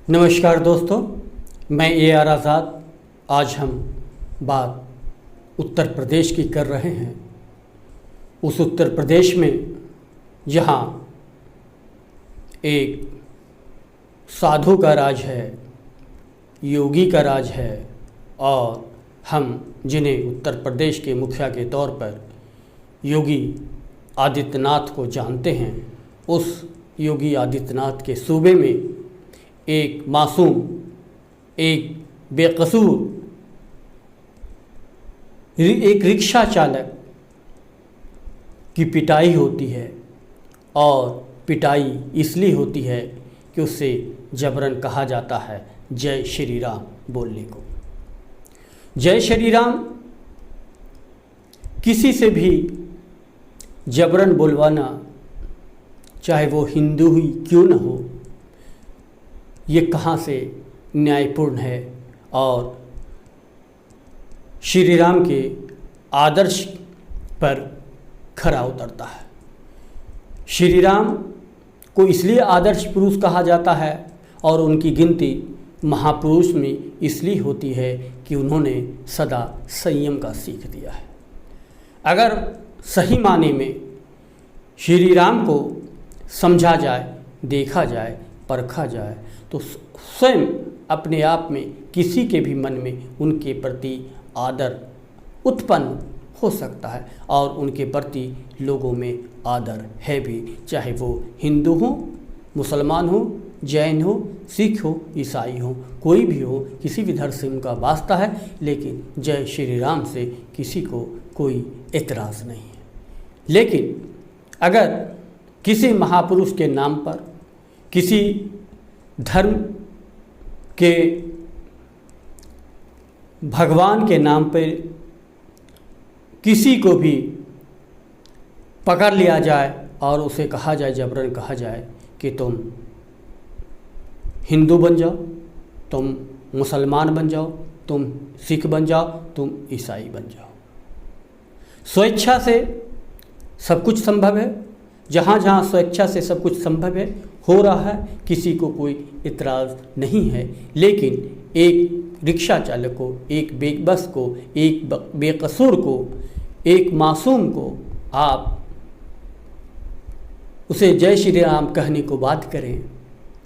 नमस्कार दोस्तों, मैं AR आज़ाद। आज हम बात उत्तर प्रदेश की कर रहे हैं। उस उत्तर प्रदेश में जहाँ एक साधु का राज है, योगी का राज है और हम जिन्हें उत्तर प्रदेश के मुखिया के तौर पर योगी आदित्यनाथ को जानते हैं, उस योगी आदित्यनाथ के सूबे में एक मासूम, एक बेकसूर, एक रिक्शा चालक की पिटाई होती है। और पिटाई इसलिए होती है कि उससे जबरन कहा जाता है जय श्री राम बोलने को। जय श्री राम किसी से भी जबरन बुलवाना, चाहे वो हिंदू ही क्यों न हो, ये कहाँ से न्यायपूर्ण है और श्री राम के आदर्श पर खरा उतरता है। श्री राम को इसलिए आदर्श पुरुष कहा जाता है और उनकी गिनती महापुरुष में इसलिए होती है कि उन्होंने सदा संयम का सीख दिया है। अगर सही माने में श्री राम को समझा जाए, देखा जाए, परखा जाए तो स्वयं अपने आप में किसी के भी मन में उनके प्रति आदर उत्पन्न हो सकता है और उनके प्रति लोगों में आदर है भी, चाहे वो हिंदू हो, मुसलमान हो, जैन हो, सिख हो, ईसाई हो, कोई भी हो, किसी भी धर्म से उनका वास्ता है। लेकिन जय श्री राम से किसी को कोई एतराज़ नहीं है। लेकिन अगर किसी महापुरुष के नाम पर, किसी धर्म के भगवान के नाम पर किसी को भी पकड़ लिया जाए और उसे कहा जाए, जबरन कहा जाए कि तुम हिंदू बन जाओ, तुम मुसलमान बन जाओ, तुम सिख बन जाओ, तुम ईसाई बन जाओ। स्वेच्छा से सब कुछ संभव है। जहाँ जहाँ स्वेच्छा से सब कुछ संभव है, हो रहा है, किसी को कोई इतराज़ नहीं है। लेकिन एक रिक्शा चालक को, एक बेबस को, एक बेकसूर को, एक मासूम को आप उसे जय श्री राम कहने को बात करें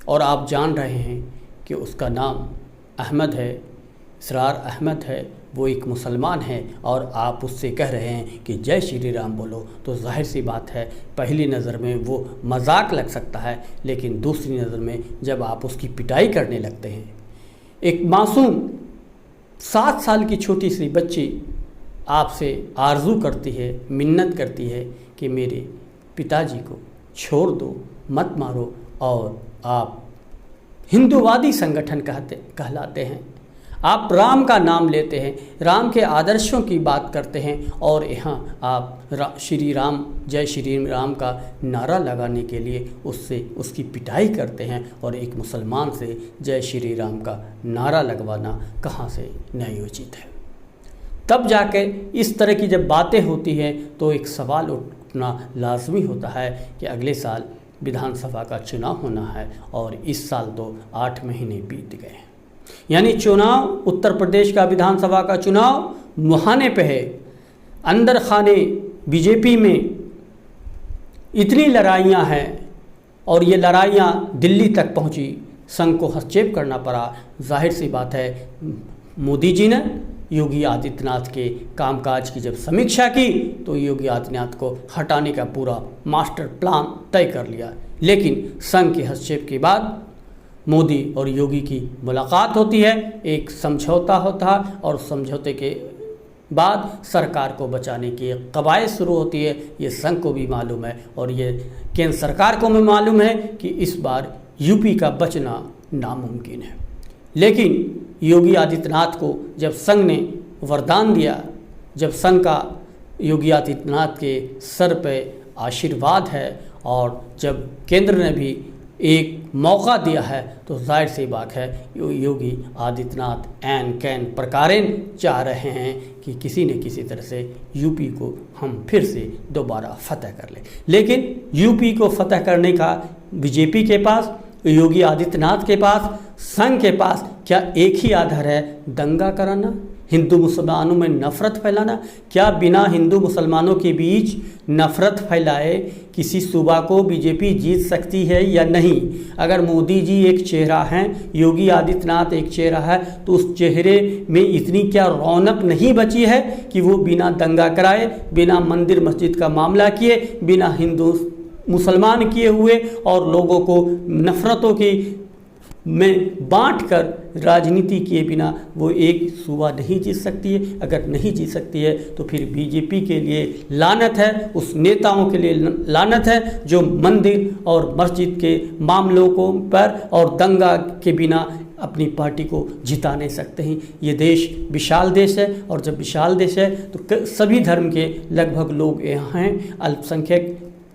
और आप जान रहे हैं कि उसका नाम अहमद है, इसरार अहमद है, वो एक मुसलमान है और आप उससे कह रहे हैं कि जय श्री राम बोलो, तो जाहिर सी बात है पहली नज़र में वो मजाक लग सकता है। लेकिन दूसरी नज़र में जब आप उसकी पिटाई करने लगते हैं, एक मासूम 7 साल की छोटी सी बच्ची आपसे आरजू करती है, मिन्नत करती है कि मेरे पिताजी को छोड़ दो, मत मारो, और आप हिंदूवादी संगठन कहलाते हैं। आप राम का नाम लेते हैं, राम के आदर्शों की बात करते हैं और यहाँ आप श्री राम, जय श्री राम का नारा लगाने के लिए उसकी पिटाई करते हैं। और एक मुसलमान से जय श्री राम का नारा लगवाना कहाँ से न्यायोचित है। तब जाके इस तरह की जब बातें होती हैं तो एक सवाल उठना लाजमी होता है कि अगले साल विधानसभा का चुनाव होना है और इस साल तो 8 महीने बीत गए हैं। यानी चुनाव, उत्तर प्रदेश का विधानसभा का चुनाव मुहाने पे है। अंदर खाने बीजेपी में इतनी लड़ाइयाँ हैं और ये लड़ाइयाँ दिल्ली तक पहुँची, संघ को हस्तक्षेप करना पड़ा। जाहिर सी बात है मोदी जी ने योगी आदित्यनाथ के कामकाज की जब समीक्षा की तो योगी आदित्यनाथ को हटाने का पूरा मास्टर प्लान तय कर लिया। लेकिन संघ के हस्तक्षेप के बाद मोदी और योगी की मुलाकात होती है, एक समझौता होता है और समझौते के बाद सरकार को बचाने की एक कवायद शुरू होती है। ये संघ को भी मालूम है और ये केंद्र सरकार को भी मालूम है कि इस बार यूपी का बचना नामुमकिन है। लेकिन योगी आदित्यनाथ को जब संघ ने वरदान दिया, जब संघ का योगी आदित्यनाथ के सर पे आशीर्वाद है और जब केंद्र ने भी एक मौका दिया है तो जाहिर सी बात है योगी आदित्यनाथ ऐन कैन प्रकारेण चाह रहे हैं कि किसी न किसी तरह से यूपी को हम फिर से दोबारा फतह कर लें। लेकिन यूपी को फतह करने का बीजेपी के पास योगी आदित्यनाथ के पास, संघ के पास क्या एक ही आधार है? दंगा कराना, हिंदू मुसलमानों में नफ़रत फैलाना। क्या बिना हिंदू मुसलमानों के बीच नफ़रत फैलाए किसी सूबा को बीजेपी जीत सकती है या नहीं? अगर मोदी जी एक चेहरा हैं, योगी आदित्यनाथ एक चेहरा है, तो उस चेहरे में इतनी क्या रौनक नहीं बची है कि वो बिना दंगा कराए, बिना मंदिर मस्जिद का मामला किए, बिना हिंदू मुसलमान किए हुए और लोगों को नफ़रतों की में बांट कर राजनीति किए बिना वो एक सूबा नहीं जीत सकती है। अगर नहीं जीत सकती है तो फिर बीजेपी के लिए लानत है, उस नेताओं के लिए लानत है जो मंदिर और मस्जिद के मामलों को पर और दंगा के बिना अपनी पार्टी को जिता नहीं सकते हैं। ये देश विशाल देश है, और जब विशाल देश है तो सभी धर्म के लगभग लोग यहाँ हैं।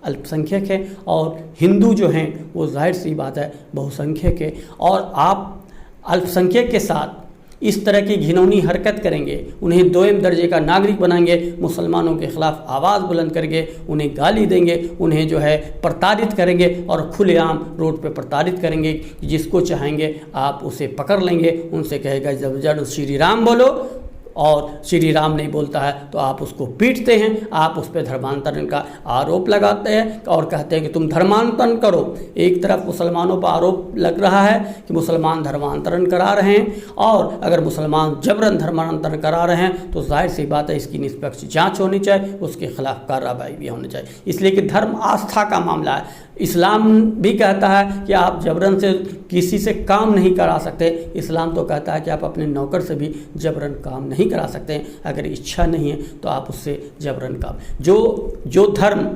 अल्पसंख्यक है और हिंदू जो हैं वो जाहिर सी बात है बहुसंख्यक है। और आप अल्पसंख्यक के साथ इस तरह की घिनौनी हरकत करेंगे, उन्हें दोयम दर्जे का नागरिक बनाएंगे, मुसलमानों के ख़िलाफ़ आवाज़ बुलंद करके उन्हें गाली देंगे, उन्हें जो है प्रताड़ित करेंगे और खुलेआम रोड पे प्रताड़ित करेंगे। जिसको चाहेंगे आप उसे पकड़ लेंगे, उनसे कहेगा जब श्री राम बोलो, और श्री राम नहीं बोलता है तो आप उसको पीटते हैं, आप उस पर धर्मांतरण का आरोप लगाते हैं और कहते हैं कि तुम धर्मांतरण करो। एक तरफ मुसलमानों पर आरोप लग रहा है कि मुसलमान धर्मांतरण करा रहे हैं, और अगर मुसलमान जबरन धर्मांतरण करा रहे हैं तो जाहिर सी बात है इसकी निष्पक्ष जांच होनी चाहिए, उसके खिलाफ कार्रवाई भी होनी चाहिए। इसलिए कि धर्म आस्था का मामला है। इस्लाम भी कहता है कि आप जबरन से किसी से काम नहीं करा सकते। इस्लाम तो कहता है कि आप अपने नौकर से भी जबरन काम नहीं करा सकते हैं। अगर इच्छा नहीं है तो आप उससे जबरन काम, जो धर्म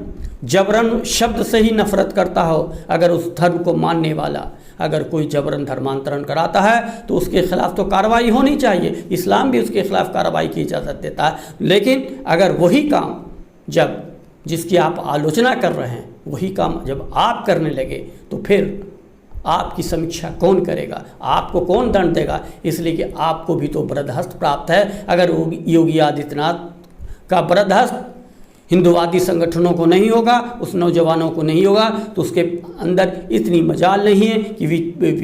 जबरन शब्द से ही नफरत करता हो, अगर उस धर्म को मानने वाला अगर कोई जबरन धर्मांतरण कराता है तो उसके खिलाफ तो कार्रवाई होनी चाहिए। इस्लाम भी उसके खिलाफ कार्रवाई की इजाज़त देता है। लेकिन अगर वही काम जब जिसकी आप आलोचना कर रहे हैं वही काम जब आप करने लगे तो फिर आपकी समीक्षा कौन करेगा? आपको कौन दंड देगा? इसलिए कि आपको भी तो बर्दाश्त प्राप्त है। अगर योगी आदित्यनाथ का बर्दाश्त हिंदुवादी संगठनों को नहीं होगा, उस नौजवानों को नहीं होगा, तो उसके अंदर इतनी मजाल नहीं है कि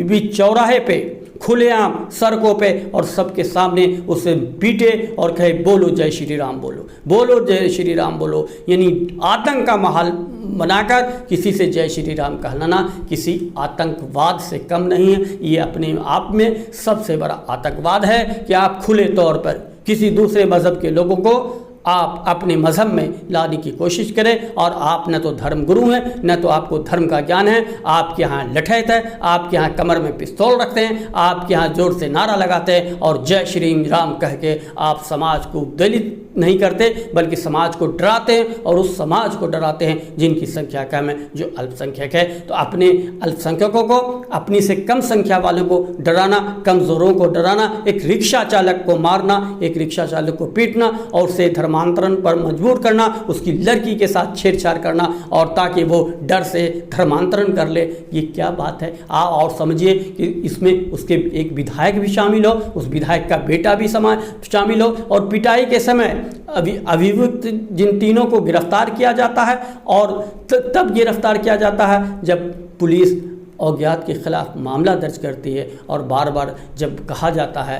बीच चौराहे पे खुलेआम सड़कों पे और सबके सामने उसे पीटे और कहे बोलो जय श्री राम बोलो, बोलो जय श्री राम बोलो। यानी आतंक का माहौल बनाकर किसी से जय श्री राम कहलाना किसी आतंकवाद से कम नहीं है। ये अपने आप में सबसे बड़ा आतंकवाद है कि आप खुले तौर पर किसी दूसरे मज़हब के लोगों को आप अपने मज़हब में लाने की कोशिश करें। और आप न तो धर्म गुरु हैं, न तो आपको धर्म का ज्ञान है। आपके यहाँ लठैत है, आपके यहाँ कमर में पिस्तौल रखते हैं, आपके यहाँ जोर से नारा लगाते हैं और जय श्री राम कह के आप समाज को दलित नहीं करते बल्कि समाज को डराते हैं, और उस समाज को डराते हैं जिनकी संख्या कम है, जो अल्पसंख्यक है। तो अपने अल्पसंख्यकों को, अपनी से कम संख्या वालों को डराना, कमज़ोरों को डराना, एक रिक्शा चालक को मारना, एक रिक्शा चालक को पीटना और उसे धर्मांतरण पर मजबूर करना, उसकी लड़की के साथ छेड़छाड़ करना और ताकि वो डर से धर्मांतरण कर ले, ये क्या बात है? और समझिए कि इसमें उसके एक विधायक भी शामिल हो, उस विधायक का बेटा भी शामिल हो, और पिटाई के समय अभियुक्त जिन तीनों को गिरफ्तार किया जाता है, और तब गिरफ्तार किया जाता है जब पुलिस अज्ञात के खिलाफ मामला दर्ज करती है। और बार बार जब कहा जाता है,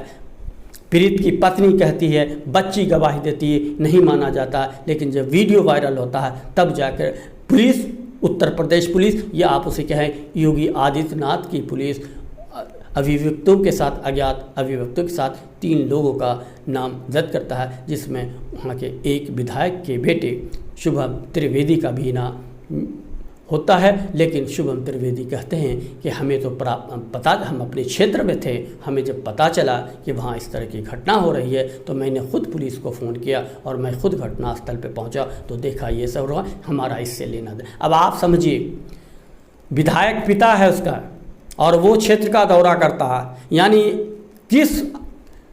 पीड़ित की पत्नी कहती है, बच्ची गवाही देती है, नहीं माना जाता। लेकिन जब वीडियो वायरल होता है तब जाकर पुलिस, उत्तर प्रदेश पुलिस, या आप उसे कहें योगी आदित्यनाथ की पुलिस, अभियुक्तों के साथ, अज्ञात अभियुक्तों के साथ 3 लोगों का नाम दर्ज करता है, जिसमें वहाँ के एक विधायक के बेटे शुभम त्रिवेदी का भी नाम होता है। लेकिन शुभम त्रिवेदी कहते हैं कि हमें तो पता, हम अपने क्षेत्र में थे, हमें जब पता चला कि वहाँ इस तरह की घटना हो रही है तो मैंने खुद पुलिस को फ़ोन किया और मैं खुद घटनास्थल पे पहुँचा तो देखा ये सब हुआ, हमारा इससे लेना दे। अब आप समझिए, विधायक पिता है उसका और वो क्षेत्र का दौरा करता है, यानी किस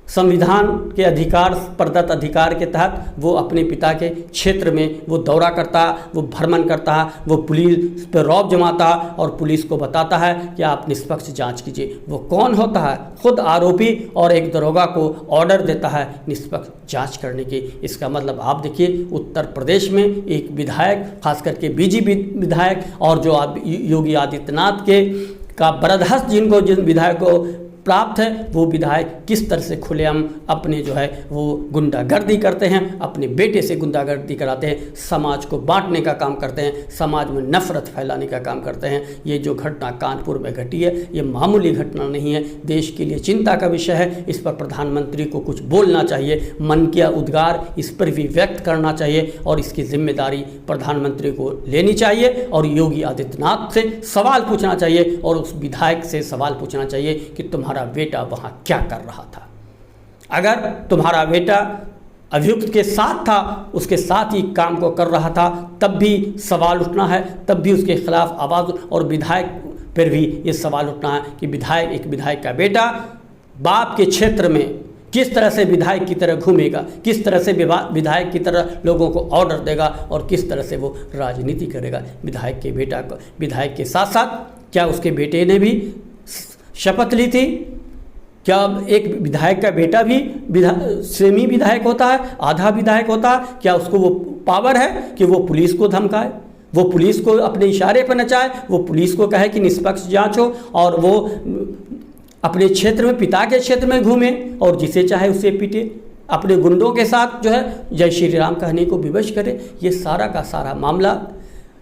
संविधान के अधिकार, प्रदत्त अधिकार के तहत वो अपने पिता के क्षेत्र में वो दौरा करता, वो भ्रमण करता, वो पुलिस पर रौब जमाता और पुलिस को बताता है कि आप निष्पक्ष जांच कीजिए। वो कौन होता है? खुद आरोपी, और एक दरोगा को ऑर्डर देता है निष्पक्ष जांच करने की। इसका मतलब आप देखिए, उत्तर प्रदेश में एक विधायक, खास करके बीजेपी विधायक, और जो योगी आदित्यनाथ के का बरदहस्त जिन विधायक को प्राप्त है, वो विधायक किस तरह से खुलेआम अपने जो है वो गुंडागर्दी करते हैं, अपने बेटे से गुंडागर्दी कराते हैं, समाज को बांटने का काम करते हैं, समाज में नफरत फैलाने का काम करते हैं। ये जो घटना कानपुर में घटी है, ये मामूली घटना नहीं है, देश के लिए चिंता का विषय है। इस पर प्रधानमंत्री को कुछ बोलना चाहिए, मन का उद्गार इस पर भी व्यक्त करना चाहिए और इसकी जिम्मेदारी प्रधानमंत्री को लेनी चाहिए और योगी आदित्यनाथ से सवाल पूछना चाहिए और उस विधायक से सवाल पूछना चाहिए कि तुम्हारा बेटा वहां क्या कर रहा था। अगर तुम्हारा बेटा अभियुक्त के साथ था, उसके साथ ही काम को कर रहा था, तब भी सवाल उठना है, तब भी उसके खिलाफ आवाज़, और विधायक पर भी ये सवाल उठना है कि एक विधायक का बेटा बाप के क्षेत्र में किस तरह से विधायक की तरह घूमेगा, किस तरह से विधायक की तरह लोगों को ऑर्डर देगा और किस तरह से वो राजनीति करेगा। विधायक के साथ साथ क्या उसके बेटे ने भी शपथ ली थी? क्या एक विधायक का बेटा भी सेमी विधायक होता है, आधा विधायक होता है? क्या उसको वो पावर है कि वो पुलिस को धमकाए, वो पुलिस को अपने इशारे पर नचाए, वो पुलिस को कहे कि निष्पक्ष जांच हो, और वो अपने क्षेत्र में, पिता के क्षेत्र में घूमे और जिसे चाहे उसे पीटे, अपने गुंडों के साथ जो है जय श्री राम कहने को विवश करे? ये सारा का सारा मामला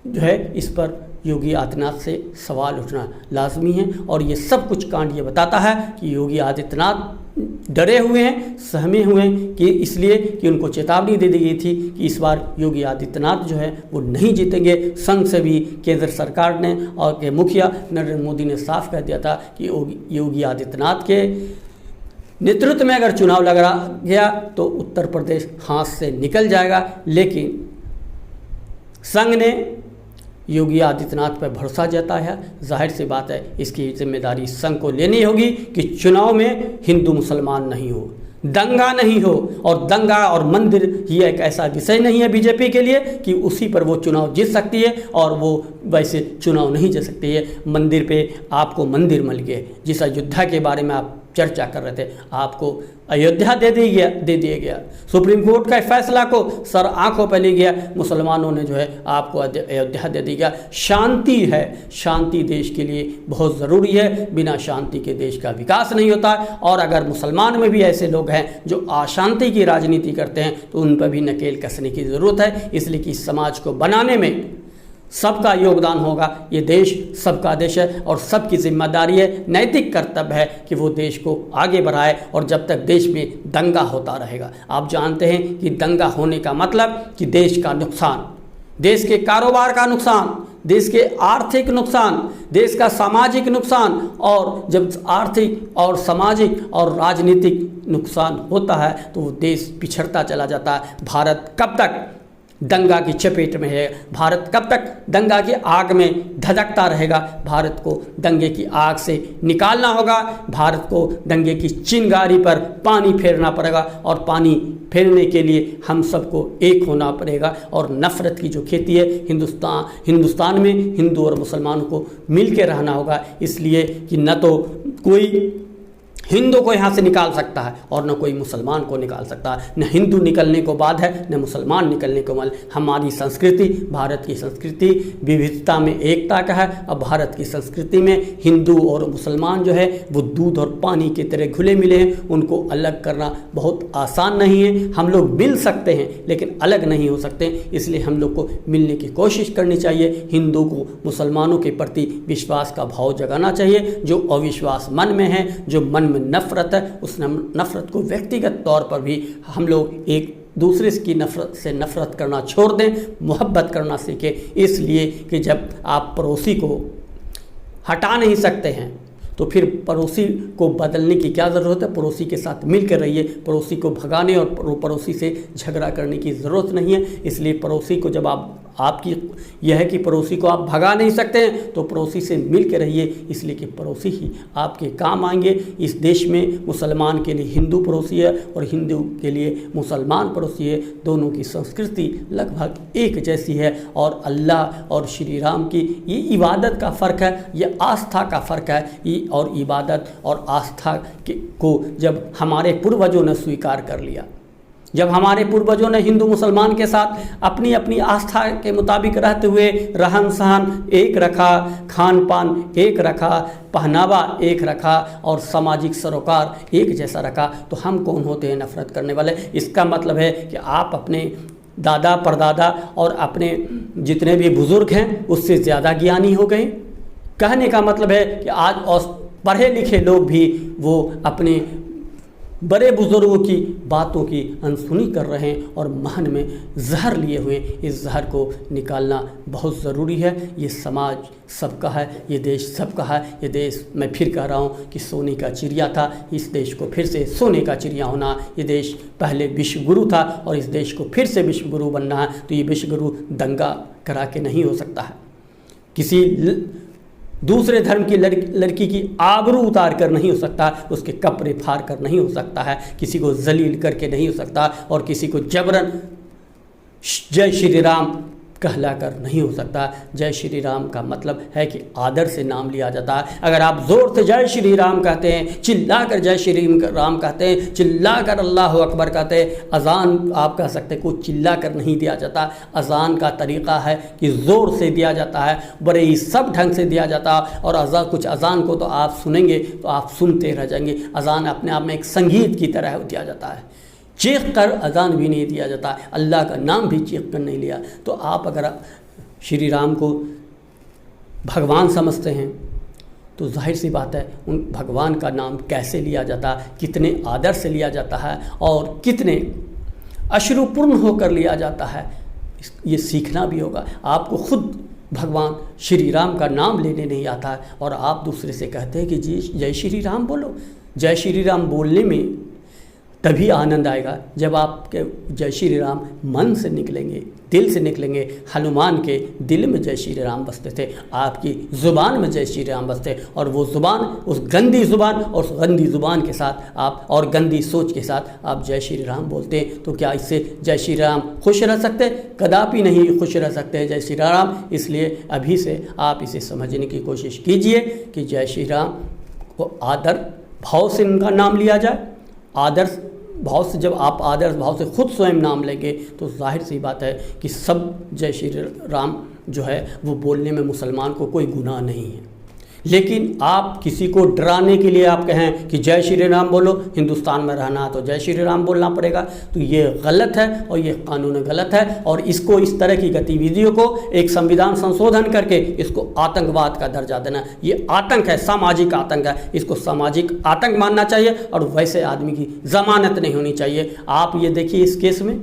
जो है, इस पर योगी आदित्यनाथ से सवाल उठना लाजमी है। और ये सब कुछ कांड ये बताता है कि योगी आदित्यनाथ डरे हुए हैं, सहमे हुए हैं, कि इसलिए कि उनको चेतावनी दे दी गई थी कि इस बार योगी आदित्यनाथ जो है वो नहीं जीतेंगे। संघ से भी केंद्र सरकार ने और के मुखिया नरेंद्र मोदी ने साफ कह दिया था कि योगी आदित्यनाथ के नेतृत्व में अगर चुनाव लगा गया तो उत्तर प्रदेश हाथ से निकल जाएगा। लेकिन संघ ने योगी आदित्यनाथ पर भरोसा जताया है। जाहिर सी बात है, इसकी जिम्मेदारी संघ को लेनी होगी कि चुनाव में हिंदू मुसलमान नहीं हो, दंगा नहीं हो। और दंगा और मंदिर ये एक ऐसा विषय नहीं है बीजेपी के लिए कि उसी पर वो चुनाव जीत सकती है, और वो वैसे चुनाव नहीं जीत सकती है। मंदिर पे आपको मंदिर मिल गए, जिस अयोध्या के बारे में आप चर्चा कर रहे थे, आपको अयोध्या दे दिया गया। सुप्रीम कोर्ट का फैसला को सर आंखों पर ले गया, मुसलमानों ने जो है आपको अयोध्या दे दी गया। शांति है, शांति देश के लिए बहुत ज़रूरी है, बिना शांति के देश का विकास नहीं होता। और अगर मुसलमान में भी ऐसे लोग हैं जो अशांति की राजनीति करते हैं तो उन पर भी नकेल कसने की ज़रूरत है, इसलिए कि समाज को बनाने में सबका योगदान होगा। ये देश सबका देश है और सबकी जिम्मेदारी है, नैतिक कर्तव्य है कि वो देश को आगे बढ़ाए। और जब तक देश में दंगा होता रहेगा, आप जानते हैं कि दंगा होने का मतलब कि देश का नुकसान, देश के कारोबार का नुकसान, देश के आर्थिक नुकसान, देश का सामाजिक नुकसान। और जब आर्थिक और सामाजिक और राजनीतिक नुकसान होता है तो वो देश पिछड़ता चला जाता है। भारत कब तक दंगा की चपेट में है, भारत कब तक दंगा की आग में धधकता रहेगा? भारत को दंगे की आग से निकालना होगा, भारत को दंगे की चिंगारी पर पानी फेरना पड़ेगा, और पानी फेरने के लिए हम सबको एक होना पड़ेगा। और नफ़रत की जो खेती है हिंदुस्तान में हिंदू और मुसलमानों को मिल के रहना होगा, इसलिए कि न तो कोई हिंदू को यहाँ से निकाल सकता है और न कोई मुसलमान को निकाल सकता है। न हिंदू निकलने को बाद है, न मुसलमान निकलने को बाद। हमारी संस्कृति, भारत की संस्कृति विविधता में एकता का है। अब भारत की संस्कृति में हिंदू और मुसलमान जो है वो दूध और पानी की तरह घुले मिले हैं, उनको अलग करना बहुत आसान नहीं है। हम लोग मिल सकते हैं लेकिन अलग नहीं हो सकते, इसलिए हम लोग को मिलने की कोशिश करनी चाहिए। हिंदू को मुसलमानों के प्रति विश्वास का भाव जगाना चाहिए। जो अविश्वास मन में है, जो मन में नफरत है, उस नफरत को व्यक्तिगत तौर पर भी हम लोग एक दूसरे की नफरत से नफरत करना छोड़ दें, मोहब्बत करना सीखें। इसलिए कि जब आप पड़ोसी को हटा नहीं सकते हैं तो फिर पड़ोसी को बदलने की क्या ज़रूरत है? पड़ोसी के साथ मिलकर रहिए। पड़ोसी को भगाने और पड़ोसी से झगड़ा करने की ज़रूरत नहीं है। इसलिए पड़ोसी को जब आपकी यह है कि पड़ोसी को आप भगा नहीं सकते हैं तो पड़ोसी से मिल के रहिए, इसलिए कि पड़ोसी ही आपके काम आएंगे। इस देश में मुसलमान के लिए हिंदू पड़ोसी है और हिंदू के लिए मुसलमान पड़ोसी है। दोनों की संस्कृति लगभग एक जैसी है और अल्लाह और श्री राम की ये इबादत का फ़र्क है, ये आस्था का फ़र्क है। और इबादत और आस्था को जब हमारे पूर्वजों ने स्वीकार कर लिया, जब हमारे पूर्वजों ने हिंदू मुसलमान के साथ अपनी अपनी आस्था के मुताबिक रहते हुए रहन सहन एक रखा, खान पान एक रखा, पहनावा एक रखा और सामाजिक सरोकार एक जैसा रखा, तो हम कौन होते हैं नफरत करने वाले। इसका मतलब है कि आप अपने दादा परदादा और अपने जितने भी बुज़ुर्ग हैं उससे ज़्यादा ज्ञानी हो गए। कहने का मतलब है कि आज पढ़े लिखे लोग भी वो अपने बड़े बुजुर्गों की बातों की अनसुनी कर रहे हैं और मन में जहर लिए हुए। इस जहर को निकालना बहुत ज़रूरी है। ये समाज सबका है, ये देश सबका है। ये देश, मैं फिर कह रहा हूँ कि सोने का चिड़िया था, इस देश को फिर से सोने का चिड़िया होना। ये देश पहले विश्व गुरु था और इस देश को फिर से विश्व गुरु बनना है। तो ये विश्व गुरु दंगा करा के नहीं हो सकता है, किसी दूसरे धर्म की लड़की की आबरू उतार कर नहीं हो सकता, उसके कपड़े फाड़ कर नहीं हो सकता है, किसी को जलील करके नहीं हो सकता और किसी को जबरन जय श्री राम कहलाकर नहीं हो सकता। जय श्री राम का मतलब है कि आदर से नाम लिया जाता है। अगर आप ज़ोर से जय श्री राम कहते हैं, चिल्ला कर जय श्री राम कहते हैं, चिल्ला कर अल्लाह अकबर कहते हैं, अज़ान आप कह सकते हैं, कुछ चिल्ला कर नहीं दिया जाता। अज़ान का तरीक़ा है कि ज़ोर से दिया जाता है, बड़े ही सब ढंग से दिया जाता है। और अज़ान को तो आप सुनेंगे तो आप सुनते रह जाएंगे। अज़ान अपने आप में एक संगीत की तरह दिया जाता है, चीख कर अज़ान भी नहीं दिया जाता, अल्लाह का नाम भी चीख कर नहीं लिया। तो आप अगर श्री राम को भगवान समझते हैं तो जाहिर सी बात है उन भगवान का नाम कैसे लिया जाता, कितने आदर से लिया जाता है और कितने अश्रुपूर्ण होकर लिया जाता है, ये सीखना भी होगा। आपको खुद भगवान श्री राम का नाम लेने नहीं आता है और आप दूसरे से कहते हैं कि जी जय श्री राम बोलो। जय श्री राम बोलने में तभी आनंद आएगा जब आपके जय श्री राम मन से निकलेंगे, दिल से निकलेंगे। हनुमान के दिल में जय श्री राम बसते थे, आपकी ज़ुबान में जय श्री राम बसते, और वो ज़ुबान, उस गंदी ज़ुबान और उस गंदी ज़ुबान के साथ आप और गंदी सोच के साथ आप जय श्री राम बोलते हैं, तो क्या इससे जय श्री राम खुश रह सकते? कदापि नहीं खुश रह सकते हैं जय श्री राम। इसलिए अभी से आप इसे समझने की कोशिश कीजिए कि जय श्री राम को आदर भाव से उनका नाम लिया जाए। आदर भाव से, जब आप आदर्श भाव से खुद स्वयं नाम लेंगे तो जाहिर सी बात है कि सब जय श्री राम जो है वो बोलने में मुसलमान को कोई गुनाह नहीं है। लेकिन आप किसी को डराने के लिए आप कहें कि जय श्री राम बोलो, हिंदुस्तान में रहना तो जय श्री राम बोलना पड़ेगा, तो ये गलत है और ये कानून गलत है। और इसको, इस तरह की गतिविधियों को एक संविधान संशोधन करके इसको आतंकवाद का दर्जा देना, ये आतंक है, सामाजिक आतंक है। इसको सामाजिक आतंक मानना चाहिए और वैसे आदमी की जमानत नहीं होनी चाहिए। आप ये देखिए इस केस में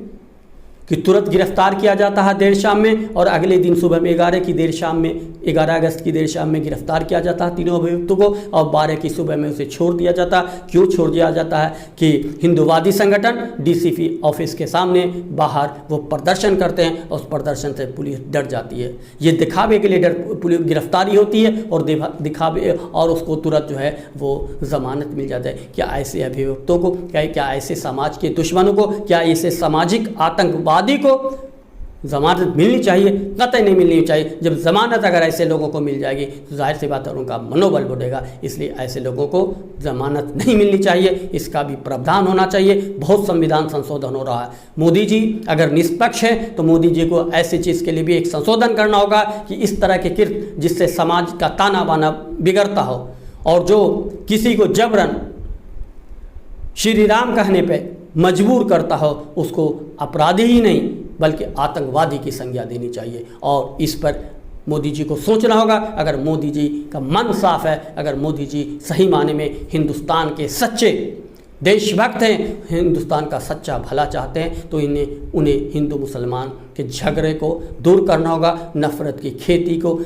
कि तुरंत गिरफ्तार किया जाता है देर शाम में और अगले दिन सुबह में 11 अगस्त की देर शाम में गिरफ्तार किया जाता है तीनों अभियुक्तों को और 12 की सुबह में उसे छोड़ दिया जाता है। क्यों छोड़ दिया जाता है कि हिंदूवादी संगठन डीसीपी ऑफिस के सामने बाहर वो प्रदर्शन करते हैं और उस प्रदर्शन से पुलिस डर जाती है। ये दिखावे के लिए पुलिस गिरफ्तारी होती है और दिखावे और उसको तुरंत जो है वो जमानत मिल जाता है। क्या ऐसे अभियुक्तों को, क्या ऐसे समाज के दुश्मनों को, क्या ऐसे सामाजिक आतंकवादी को जमानत मिलनी चाहिए? कतई नहीं मिलनी चाहिए। जब जमानत अगर ऐसे लोगों को मिल जाएगी तो जाहिर सी बात है उनका मनोबल बढ़ेगा। इसलिए ऐसे लोगों को जमानत नहीं मिलनी चाहिए, इसका भी प्रावधान होना चाहिए। बहुत संविधान संशोधन हो रहा है। मोदी जी अगर निष्पक्ष हैं तो मोदी जी को ऐसी चीज़ के लिए भी एक संशोधन करना होगा कि इस तरह के कृत्य जिससे समाज का ताना बाना बिगड़ता हो और जो किसी को जबरन श्री राम कहने पर मजबूर करता हो उसको अपराधी ही नहीं बल्कि आतंकवादी की संज्ञा देनी चाहिए। और इस पर मोदी जी को सोचना होगा। अगर मोदी जी का मन साफ है, अगर मोदी जी सही माने में हिंदुस्तान के सच्चे देशभक्त हैं, हिंदुस्तान का सच्चा भला चाहते हैं, तो उन्हें हिंदू मुसलमान के झगड़े को दूर करना होगा, नफ़रत की खेती को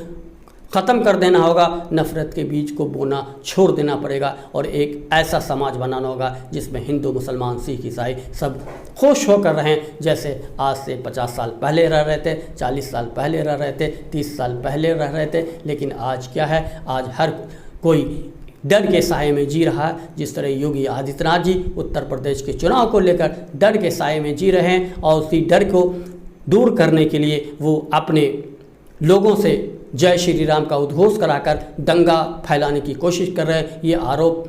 ख़त्म कर देना होगा, नफ़रत के बीज को बोना छोड़ देना पड़ेगा और एक ऐसा समाज बनाना होगा जिसमें हिंदू मुसलमान सिख ईसाई सब खुश होकर रहें, जैसे आज से 50 साल पहले रह रहे थे, 40 साल पहले रह रहे थे, 30 साल पहले रह रहे थे। लेकिन आज क्या है, आज हर कोई डर के साए में जी रहा है। जिस तरह योगी आदित्यनाथ जी उत्तर प्रदेश के चुनाव को लेकर डर के साए में जी रहे हैं और उसी डर को दूर करने के लिए वो अपने लोगों से जय श्री राम का उद्घोष कराकर दंगा फैलाने की कोशिश कर रहे हैं। ये आरोप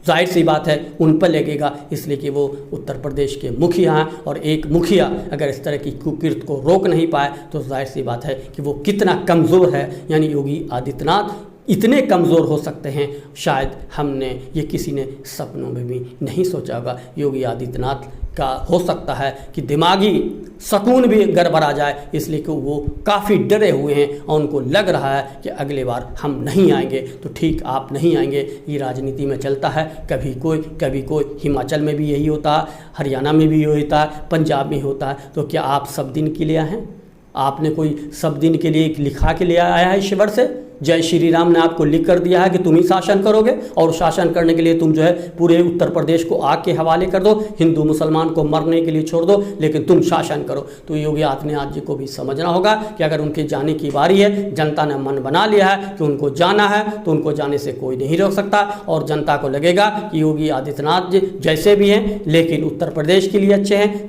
जाहिर सी बात है उन पर लगेगा, इसलिए कि वो उत्तर प्रदेश के मुखिया हैं और एक मुखिया अगर इस तरह की कुकृत्य को रोक नहीं पाए तो जाहिर सी बात है कि वो कितना कमज़ोर है। यानी योगी आदित्यनाथ इतने कमज़ोर हो सकते हैं, शायद हमने ये किसी ने सपनों में भी नहीं सोचा होगा। योगी आदित्यनाथ का हो सकता है कि दिमागी सुकून भी गड़बड़ा जाए, इसलिए कि वो काफ़ी डरे हुए हैं और उनको लग रहा है कि अगले बार हम नहीं आएंगे। तो ठीक, आप नहीं आएंगे, ये राजनीति में चलता है, कभी कोई। हिमाचल में भी यही होता है, हरियाणा में भी यही होता है, पंजाब में होता है। तो क्या आप सब दिन के लिए आए हैं? आपने कोई सब दिन के लिए लिखा के लिए आया है ईश्वर से? जय श्री राम ने आपको लिख कर दिया है कि तुम ही शासन करोगे, और शासन करने के लिए तुम जो है पूरे उत्तर प्रदेश को आग के हवाले कर दो, हिंदू मुसलमान को मरने के लिए छोड़ दो, लेकिन तुम शासन करो। तो योगी आदित्यनाथ जी को भी समझना होगा कि अगर उनके जाने की बारी है, जनता ने मन बना लिया है कि उनको जाना है, तो उनको जाने से कोई नहीं रोक सकता। और जनता को लगेगा कि योगी आदित्यनाथ जी जैसे भी हैं लेकिन उत्तर प्रदेश के लिए अच्छे हैं,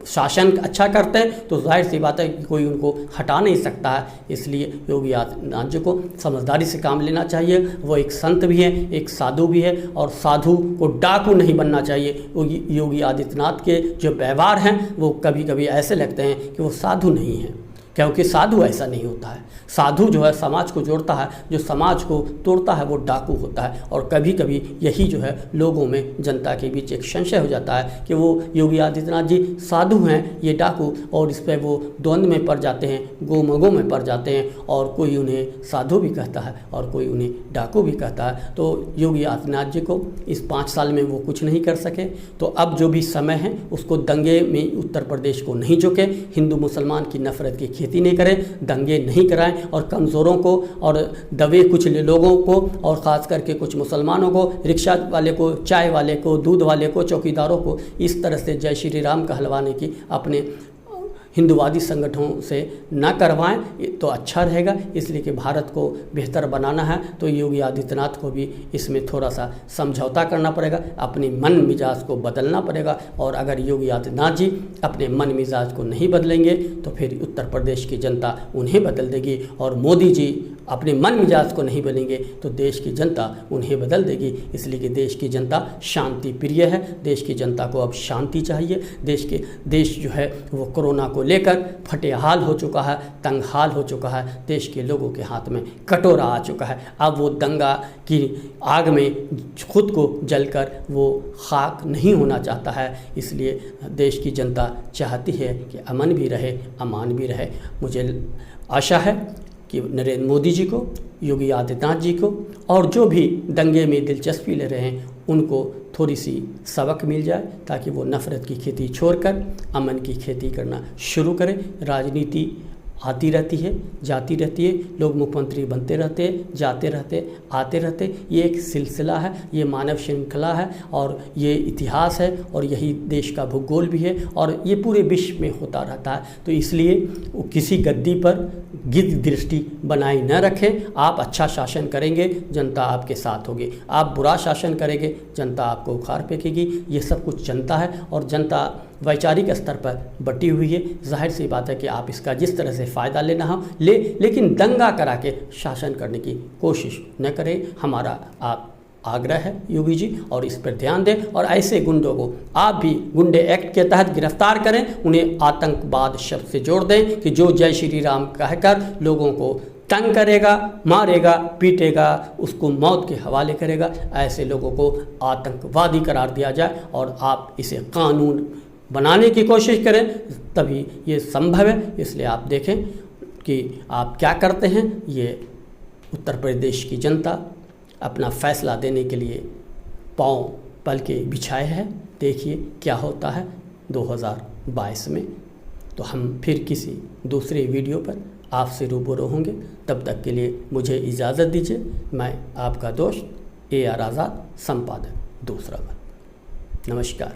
शासन अच्छा करते हैं, तो जाहिर सी बात है कि कोई उनको हटा नहीं सकता है। इसलिए योगी आदित्यनाथ जी को समझदारी से काम लेना चाहिए। वो एक संत भी है, एक साधु भी है, और साधु को डाकू नहीं बनना चाहिए। योगी आदित्यनाथ के जो व्यवहार हैं वो कभी कभी ऐसे लगते हैं कि वो साधु नहीं हैं, क्योंकि साधु ऐसा नहीं होता है। साधु जो है समाज को जोड़ता है, जो समाज को तोड़ता है वो डाकू होता है। और कभी कभी यही जो है लोगों में, जनता के बीच एक संशय हो जाता है कि वो योगी आदित्यनाथ जी साधु हैं, ये डाकू, और इस पर वो द्वंद्व में पड़ जाते हैं, गोमगों में पड़ जाते हैं, और कोई उन्हें साधु भी कहता है और कोई उन्हें डाकू भी कहता है। तो योगी आदित्यनाथ जी को इस 5 साल में वो कुछ नहीं कर सके, तो अब जो भी समय है उसको दंगे में उत्तर प्रदेश को नहीं झुके, हिंदू मुसलमान की नफरत की खेती नहीं करें, दंगे नहीं कराएं, और कमज़ोरों को और दबे कुछ लोगों को, और ख़ास करके कुछ मुसलमानों को, रिक्शा वाले को, चाय वाले को, दूध वाले को, चौकीदारों को इस तरह से जय श्री राम कहलवाने की अपने हिंदुवादी संगठनों से ना करवाएं तो अच्छा रहेगा। इसलिए कि भारत को बेहतर बनाना है तो योगी आदित्यनाथ को भी इसमें थोड़ा सा समझौता करना पड़ेगा, अपनी मन मिजाज को बदलना पड़ेगा। और अगर योगी आदित्यनाथ जी अपने मन मिजाज को नहीं बदलेंगे तो फिर उत्तर प्रदेश की जनता उन्हें बदल देगी, और मोदी जी अपने मन मिजाज को नहीं बदलेंगे तो देश की जनता उन्हें बदल देगी। इसलिए कि देश की जनता शांति प्रिय है, देश की जनता को अब शांति चाहिए। देश जो है वो कोरोना को लेकर फटेहाल हो चुका है, तंगहाल हो चुका है, देश के लोगों के हाथ में कटोरा आ चुका है। अब वो दंगा की आग में खुद को जलकर वो खाक नहीं होना चाहता है। इसलिए देश की जनता चाहती है कि अमन भी रहे, अमान भी रहे। मुझे आशा है कि नरेंद्र मोदी जी को, योगी आदित्यनाथ जी को, और जो भी दंगे में दिलचस्पी ले रहे हैं उनको थोड़ी सी सबक मिल जाए, ताकि वो नफ़रत की खेती छोड़कर अमन की खेती करना शुरू करें। राजनीति आती रहती है, जाती रहती है, लोग मुख्यमंत्री बनते रहते हैं, जाते रहते, आते रहते। ये एक सिलसिला है, ये मानव श्रृंखला है, और ये इतिहास है, और यही देश का भूगोल भी है, और ये पूरे विश्व में होता रहता है। तो इसलिए किसी गद्दी पर गिद्ध दृष्टि बनाए न रखें। आप अच्छा शासन करेंगे, जनता आपके साथ होगी। आप बुरा शासन करेंगे, जनता आपको उखाड़ फेंकेगी। ये सब कुछ जनता है, और जनता वैचारिक स्तर पर बटी हुई है। जाहिर सी बात है कि आप इसका जिस तरह से फ़ायदा लेना हो लेकिन दंगा करा के शासन करने की कोशिश न करें। हमारा आप आग्रह है योगी जी, और इस पर ध्यान दें, और ऐसे गुंडों को आप भी गुंडे एक्ट के तहत गिरफ्तार करें, उन्हें आतंकवाद शब्द से जोड़ दें कि जो जय श्री राम कहकर लोगों को तंग करेगा, मारेगा, पीटेगा, उसको मौत के हवाले करेगा, ऐसे लोगों को आतंकवादी करार दिया जाए, और आप इसे कानून बनाने की कोशिश करें, तभी ये संभव है। इसलिए आप देखें कि आप क्या करते हैं। ये उत्तर प्रदेश की जनता अपना फैसला देने के लिए पांव पल के बिछाए हैं। देखिए क्या होता है 2022 में। तो हम फिर किसी दूसरे वीडियो पर आपसे रूबरू होंगे। तब तक के लिए मुझे इजाज़त दीजिए। मैं आपका दोस्त AR आज़ाद, संपादक दूसरा मन। नमस्कार।